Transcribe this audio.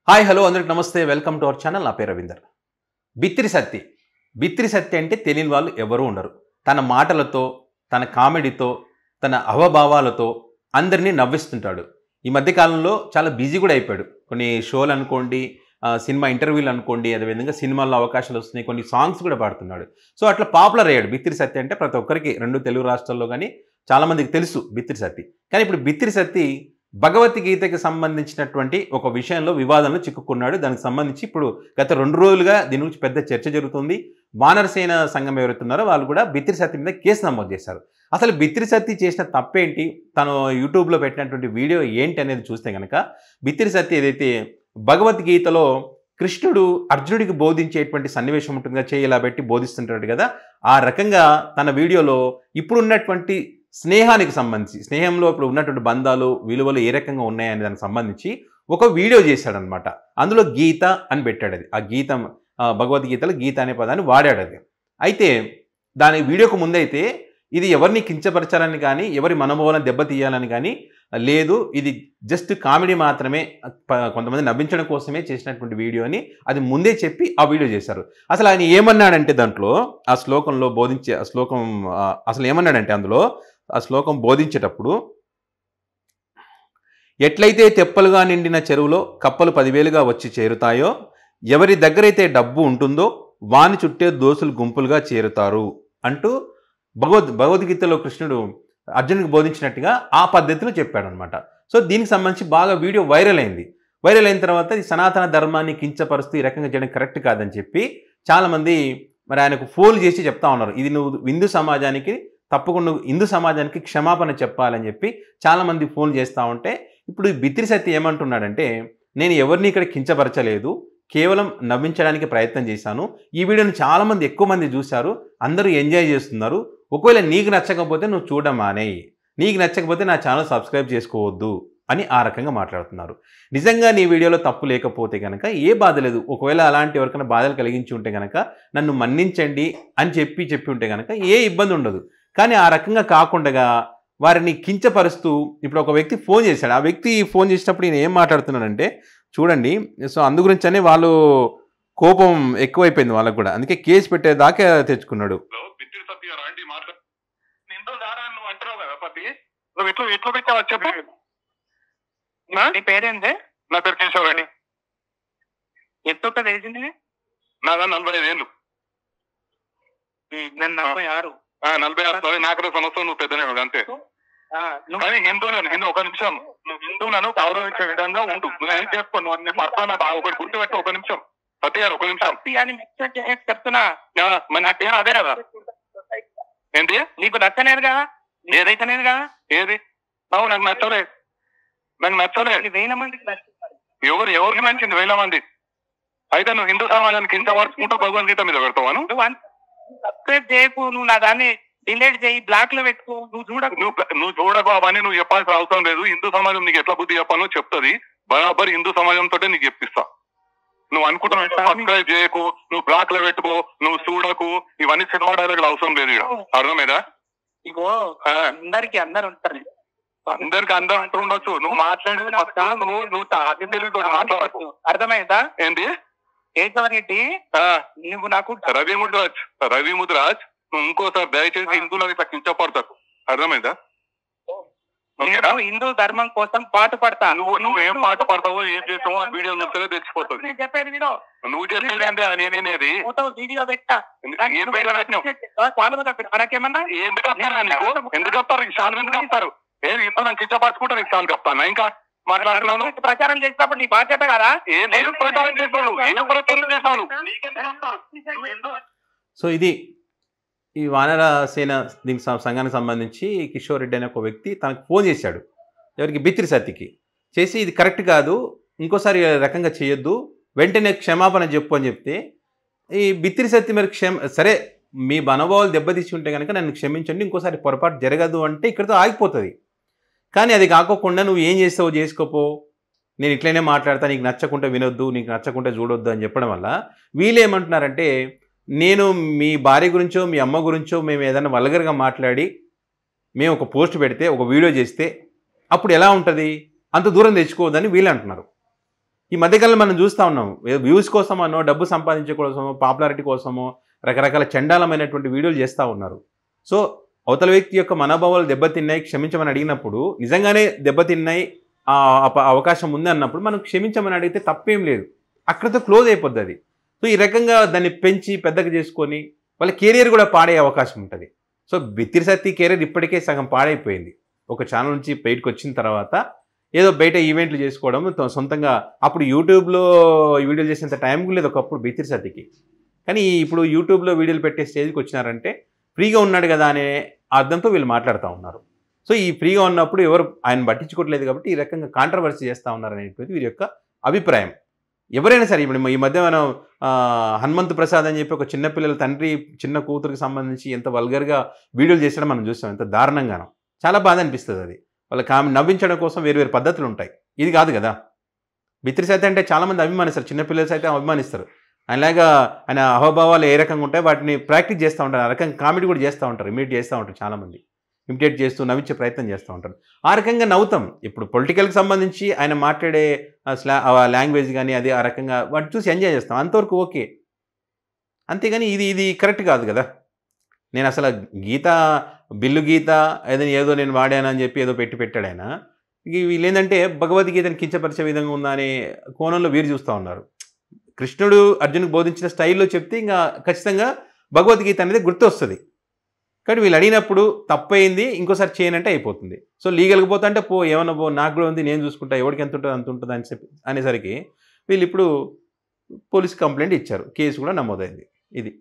Hi hello అందరికి నమస్తే welcome to our channel. నా పేరు రవీందర్. బిత్తిరి సత్తి అంటే తెలియని వాళ్ళు ఎవరూ ఉండరు. తన మాటలతో, తన కామెడీతో, తన అవభావాలతో అందరినీ నవ్విస్తుంటాడు. ఈ మధ్య కాలంలో చాలా బిజీ కూడా అయిపోయాడు. కొన్ని షోలు అనుకోండి, సినిమా ఇంటర్వ్యూలు అనుకోండి, అదేవిధంగా సినిమాల్లో అవకాశాలు వస్తున్నాయి, కొన్ని సాంగ్స్ కూడా పాడుతున్నాడు. సో అట్లా పాపులర్ అయ్యాడు. బిత్తిరి సత్తి అంటే ప్రతి ఒక్కరికి 2 తెలుగు రాష్ట్రాల్లో కానీ చాలామందికి తెలుసు బిత్తిరి సత్తి. కానీ ఇప్పుడు బిత్తిరి సత్తి భగవద్గీతకి సంబంధించినటువంటి ఒక విషయంలో వివాదంలో చిక్కుకున్నాడు. దానికి సంబంధించి ఇప్పుడు గత 2 రోజులుగా దీని గురించి పెద్ద చర్చ జరుగుతుంది. వానరసేన సంఘం ఎవరైతున్నారో వాళ్ళు కూడా బిత్తిరి సత్తి మీద కేసు నమోదు చేశారు. అసలు బిత్తిరి సత్తి చేసిన తప్పేంటి, తను యూట్యూబ్లో పెట్టినటువంటి వీడియో ఏంటి అనేది చూస్తే కనుక, బిత్తిరి సత్తి ఏదైతే భగవద్గీతలో కృష్ణుడు అర్జునుడికి బోధించేటువంటి సన్నివేశం ఉంటుందిగా, చేయి ఇలా పెట్టి బోధిస్తుంటాడు కదా, ఆ రకంగా తన వీడియోలో ఇప్పుడున్నటువంటి స్నేహానికి సంబంధించి, స్నేహంలో ఇప్పుడు ఉన్నటువంటి బంధాలు, విలువలు ఏ రకంగా ఉన్నాయనే దానికి సంబంధించి ఒక వీడియో చేశాడనమాట. అందులో గీత అని పెట్టాడు. అది ఆ గీత భగవద్గీతలో గీత అనే పదాన్ని వాడాడు. అది అయితే దాని వీడియోకు ముందైతే ఇది ఎవరిని కించపరచాలని కానీ, ఎవరి మనోభావాలను దెబ్బతీయాలని కానీ లేదు, ఇది జస్ట్ కామెడీ మాత్రమే, కొంతమంది నవ్వించడం కోసమే చేసినటువంటి వీడియో అని అది ముందే చెప్పి ఆ వీడియో చేశారు. అసలు ఆయన ఏమన్నాడంటే, దాంట్లో ఆ శ్లోకంలో బోధించే ఆ శ్లోకం అసలు ఏమన్నాడంటే, అందులో ఆ శ్లోకం బోధించేటప్పుడు, ఎట్లయితే తెప్పలుగా నిండిన చెరువులో కప్పలు 10,000గా వచ్చి చేరుతాయో, ఎవరి దగ్గరైతే డబ్బు ఉంటుందో వాని చుట్టే దోసులు గుంపులుగా చేరుతారు అంటూ భగవద్గీతలో కృష్ణుడు అర్జునుడికి బోధించినట్టుగా ఆ పద్ధతిలో చెప్పాడనమాట. సో దీనికి సంబంధించి బాగా వీడియో వైరల్ అయింది. వైరల్ అయిన తర్వాత ఈ సనాతన ధర్మాన్ని కించపరుస్తూ ఈ రకంగా చేయడం కరెక్ట్ కాదని చెప్పి చాలామంది మరి ఆయనకు ఫోన్లు చేసి చెప్తా ఉన్నారు. ఇది నువ్వు హిందూ సమాజానికి తప్పకుండా హిందూ సమాజానికి క్షమాపణ చెప్పాలని చెప్పి చాలామంది ఫోన్ చేస్తూ ఉంటే, ఇప్పుడు బిత్తిరి సత్తి ఏమంటున్నాడంటే, నేను ఎవరిని ఇక్కడ కించపరచలేదు, కేవలం నవ్వించడానికి ప్రయత్నం చేశాను. ఈ వీడియోని చాలామంది ఎక్కువ మంది చూశారు, అందరూ ఎంజాయ్ చేస్తున్నారు. ఒకవేళ నీకు నచ్చకపోతే నువ్వు చూడడం మానేయి, నీకు నచ్చకపోతే నా ఛానల్ సబ్స్క్రైబ్ చేసుకోవద్దు అని ఆ రకంగా మాట్లాడుతున్నారు. నిజంగా నీ వీడియోలో తప్పు లేకపోతే కనుక ఏ బాధ లేదు. ఒకవేళ అలాంటి ఎవరికైనా బాధలు కలిగించి ఉంటే కనుక నన్ను మన్నించండి అని చెప్పి ఉంటే కనుక ఏ ఇబ్బంది ఉండదు. కానీ ఆ రకంగా కాకుండా వారిని కించపరుస్తూ, ఇప్పుడు ఒక వ్యక్తి ఫోన్ చేశాడు. ఆ వ్యక్తి ఫోన్ చేసినప్పుడు ఈయన ఏం మాట్లాడుతున్నాడంటే చూడండి. సో అందు గురించనే వాళ్ళు కోపం ఎక్కువైపోయింది వాళ్ళకు కూడా, అందుకే కేసు పెట్టేదాకా తెచ్చుకున్నాడు. నీ పేరేంటి? నా పేరు కేశవరెడ్డి. ఎంత తెలిసింది? నాదా 45 ఏళ్ళు. నేను 46. 46 నాకు సంవత్సరం. నువ్వు పెద్దనే అంతే. కానీ హిందూ ఒక నిమిషం, నువ్వు హిందువులను గౌరవించే విధంగా ఉండు. నువ్వేం చేసుకో, నువ్వు అన్ని పడతావు. ఒకటి గుర్తుపెట్టు. ఒక నిమిషం సత్య గారు, ఒక నిమిషం చెప్తున్నా. మరి నాకేం అదే కదా. ఏంటి నీకు నచ్చలేదుగా? ఏదైతేనేదిగా? ఏది? నాకు నచ్చలేదు. నాకు నచ్చలేదు. 1000 మందికి ఎవరికి మంచింది? 1000 మంది అయితే నువ్వు హిందూ సమాజానికి ఇంత వరుసుకుంటావు, భగవద్గీత మీద పెడతావు. సబ్స్క్రైబ్ చేయకు, నువ్వు నా దాన్ని డిలీట్ చేయి, బ్లాక్ లో పెట్టుకో. నువ్వు చూడకు అవన్నీ, నువ్వు చెప్పాల్సిన అవసరం లేదు. హిందూ సమాజం నీకు ఎట్లా బుద్ధి చెప్పాలో చెప్తుంది. బరాబర్ హిందూ సమాజంతో నీకు చెప్పిస్తా. నువ్వు అనుకుంటున్నావు సబ్స్క్రైబ్ చేయకు, నువ్వు బ్లాక్ లో పెట్టుకో, నువ్వు చూడకు, ఇవన్నీ సినిమా డైలాగులు అవసరం లేదు. అర్థమేదా? ఇగో అందరికి అందరు ఉంటారు, అందరికి అందరూ అంటూ ఉండొచ్చు. నువ్వు మాట్లాడేది నువ్వు మాట్లాడచ్చు. అర్థమైందా? ఏంటి కేశవరెడ్డి, నువ్వు నాకు రవి ముద్రాజ్ నువ్వు ఇంకోసారి దయచేసి హిందువులకు ఇట్లా కించపడతావు. అర్థమైందా? హిందూ ధర్మం కోసం పాటు పడతా. నువ్వు ఏం పాట పడతావో, ఏం చేస్తావో ఆ వీడియో చూస్తే తెలిసిపోతుంది. నేను చెప్పేది వినో. నువ్వు చెప్పేది అంటే నేనేది వీడియో పెట్టా. మనకేమన్నా ఎందుకు చెప్తారు? ఈ సార్ ఎందుకు చెప్తారు? ఏది ఇప్పుడు నాకు కించపరచుకుంటారు, ఈ సార్ చెప్తాను. ఇంకా మాట్లాడుతున్నాను. ప్రచారం చేసినప్పుడు నీ బాధ్యత కదా. నేను ప్రచారం చేస్తాను, ఏం ప్రచారం చేస్తాను. సో ఇది ఈ వానరసేన దీనికి సంఘానికి సంబంధించి కిషోర్ రెడ్డి అనే ఒక వ్యక్తి తనకు ఫోన్ చేశాడు. ఎవరికి? బిత్తిరి సత్తికి చేసి, ఇది కరెక్ట్ కాదు, ఇంకోసారి రకంగా చేయొద్దు, వెంటనే క్షమాపణ చెప్పు అని చెప్తే, ఈ బిత్తిరి సత్తి మరి సరే మీ మనోభావాలు దెబ్బతీసి ఉంటే కనుక నన్ను క్షమించండి, ఇంకోసారి పొరపాటు జరగదు అంటే ఇక్కడితో ఆగిపోతుంది. కానీ అది కాకోకుండా నువ్వు ఏం చేస్తావో చేసుకోపో, నేను ఇట్లనే మాట్లాడతా, నీకు నచ్చకుంటే వినొద్దు, నీకు నచ్చకుంటే చూడొద్దు అని చెప్పడం వల్ల వీళ్ళు ఏమంటున్నారంటే, నేను మీ భార్య గురించో మీ అమ్మ గురించో మేము ఏదైనా వల్గర్గా మాట్లాడి మేము ఒక పోస్ట్ పెడితే, ఒక వీడియో చేస్తే అప్పుడు ఎలా ఉంటుంది, అంత దూరం తెచ్చుకోవద్దని వీళ్ళు అంటున్నారు. ఈ మధ్యకాలంలో మనం చూస్తూ ఉన్నాం, వ్యూస్ కోసమనో, డబ్బు సంపాదించే కోసమో, పాపులారిటీ కోసమో రకరకాల చండాలమైనటువంటి వీడియోలు చేస్తూ ఉన్నారు. సో అవతల వ్యక్తి యొక్క మనోభావాలు దెబ్బతిన్నాయి, క్షమించమని అడిగినప్పుడు నిజంగానే దెబ్బతిన్నాయి, అవకాశం ఉంది అన్నప్పుడు మనం క్షమించమని అడిగితే తప్పేం లేదు, అక్కడితో క్లోజ్ అయిపోద్ది అది. సో ఈ రకంగా దాన్ని పెంచి పెద్దగా చేసుకొని వాళ్ళ కెరియర్ కూడా పాడే అవకాశం ఉంటుంది. సో బిత్తిరి సత్తి కెరీర్ ఇప్పటికే సగం పాడైపోయింది. ఒక ఛానల్ నుంచి బయటకు వచ్చిన తర్వాత ఏదో బయట ఈవెంట్లు చేసుకోవడం సొంతంగా, అప్పుడు యూట్యూబ్లో వీడియోలు చేసేంత టైం కూడా లేదు ఒకప్పుడు బిత్తిరి సత్తికి. కానీ ఇప్పుడు యూట్యూబ్లో వీడియోలు పెట్టే స్టేజ్కి వచ్చినారంటే ఫ్రీగా ఉన్నాడు కదా అనే అర్థంతో వీళ్ళు మాట్లాడుతూ ఉన్నారు. సో ఈ ఫ్రీగా ఉన్నప్పుడు ఎవరు ఆయన పట్టించుకోవట్లేదు కాబట్టి ఈ రకంగా కాంట్రవర్సీ చేస్తూ ఉన్నారు అనేటువంటి వీరి యొక్క అభిప్రాయం. ఎవరైనా సరే, ఇప్పుడు ఈ మధ్య మనం హనుమంతు ప్రసాద్ అని చెప్పి ఒక చిన్నపిల్లల తండ్రి చిన్న కూతురికి సంబంధించి ఎంత వల్గర్గా వీడియోలు చేసడం మనం చూస్తాం, ఎంత దారుణంగానో. చాలా బాధ అనిపిస్తుంది అది. వాళ్ళకి ఆమె నవ్వించడం కోసం వేరు వేరు పద్ధతులు ఉంటాయి, ఇది కాదు కదా. బిత్తిరి సత్తి అంటే చాలామంది అభిమానిస్తారు, చిన్నపిల్లలు సైతం అభిమానిస్తారు. అలాగా ఆయన అహోభావాలు ఏ రకంగా ఉంటాయి వాటిని ప్రాక్టీస్ చేస్తూ ఉంటారు, ఆ రకంగా కామెడీ కూడా చేస్తూ ఉంటారు, ఇమిటేట్ చేస్తూ ఉంటారు, చాలామంది ఇమిటేట్ చేస్తూ నవ్వించే ప్రయత్నం చేస్తూ ఉంటారు. ఆ రకంగా నవ్వుతాం. ఇప్పుడు పొలిటికల్కి సంబంధించి ఆయన మాట్లాడే లాంగ్వేజ్ కానీ అది ఆ రకంగా వాటి చూసి ఎంజాయ్ చేస్తాం, అంతవరకు ఓకే. అంతేగాని ఇది కరెక్ట్ కాదు కదా. నేను అసలు బిల్లు గీత ఏదో నేను వాడానని చెప్పి ఏదో పెట్టాడు ఆయన. వీళ్ళు ఏంటంటే భగవద్గీతను కించపరిచే విధంగా ఉందా అనే కోణంలో వీరు చూస్తూ ఉన్నారు. కృష్ణుడు అర్జునుకు బోధించిన స్టైల్లో చెప్తే ఇంకా ఖచ్చితంగా భగవద్గీత అనేది గుర్తు వస్తుంది. కాబట్టి వీళ్ళు అడిగినప్పుడు తప్పయింది, ఇంకోసారి చేయనంటే అయిపోతుంది. సో లీగల్గా పోతా అంటే ఏమన్నా నాకు కూడా ఉంది, నేను చూసుకుంటా, ఎవరికి ఎంత ఉంటుంది అంత ఉంటుంది అని చెప్పి అనేసరికి వీళ్ళు ఇప్పుడు పోలీస్ కంప్లైంట్ ఇచ్చారు, కేసు కూడా నమోదైంది. ఇది